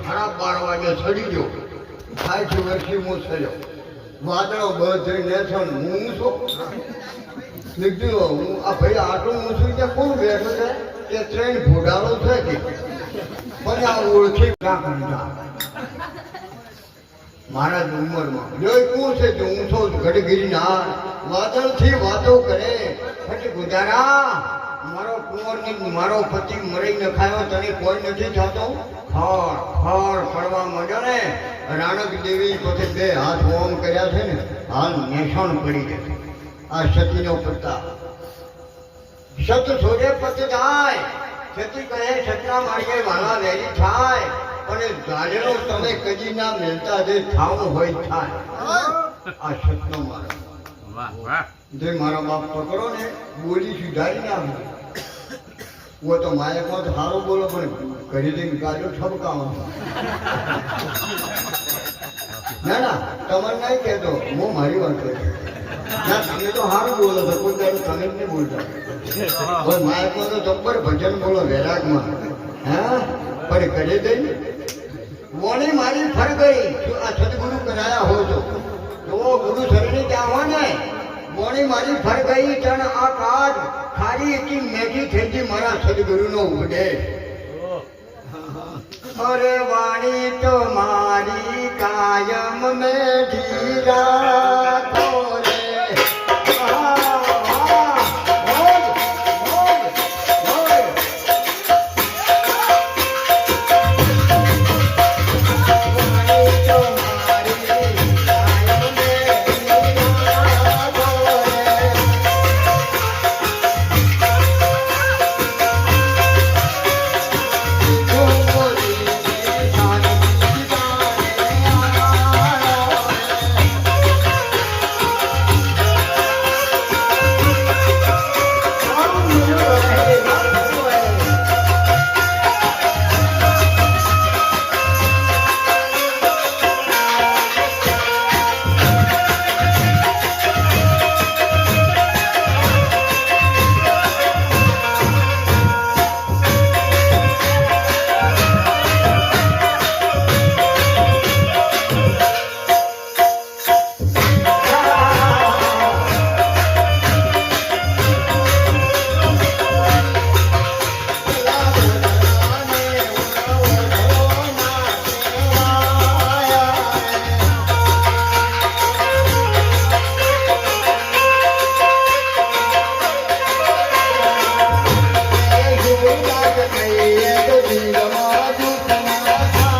12:30 વાગે ચડી ગયો 60 વર્ષથી હું ચડ્યો વાદળો બધે નેસન હું છું નીકળ્યો હું આ ભાઈ આટલું હું છું કે કોણ બેઠો છે કે ટ્રેન ઘોડાળો છે કે પણ આ ઓળખી મારા ઉંમરમાં જોઈ કોણ છે કે હું છું ગઢગીરી ના વાદળથી વાતો કરે પછી ગુજારા મારો કુંવર મારો પતિ મરી ન ખાયો તને કોઈ નથી થતો ખર ખર પડવા માંડ્યો ને રાણક દેવી પોતે 2 હાથ ઓમ કર્યા છે ને હાલ નિશાન પડી જશે આ સતીનો પ્રતાપ સત છોડે પત થાય સતી કહે સતના માર્ગે વાલા વેરી થાય પણ ગાડેલો તમે કદી ના મેલતા જે થાવું હોય થાય આ સતનો માર્ગ જે મારા બાપ પકડો ને બોલી સુધારી ના આવે वो तो माया को तो हारो बोलो पण કરી દે ગાડીઓ ઠપકાવો ના તમને નહીં કહેતો હું મારી વાત કરું ના તમે તો હારું બોલો છો કોઈ દાડો તમે જ નહીં બોલતા પણ માયા કો તો જબ્બર ભજન બોલો વૈરાગમાં હા પણ કરી દે વોણી મારી ફર ગઈ આ સદગુરુ કરાયા હો તો ગુરુ શરણી ક્યાં હો ને વોણી મારી ફર ગઈ તણ આ કાજ ખારી એકી મેઘી થઈ મારા સદગુરુનો ઉપદેશ અરે વાણી તો મારી કાયમ મેઘી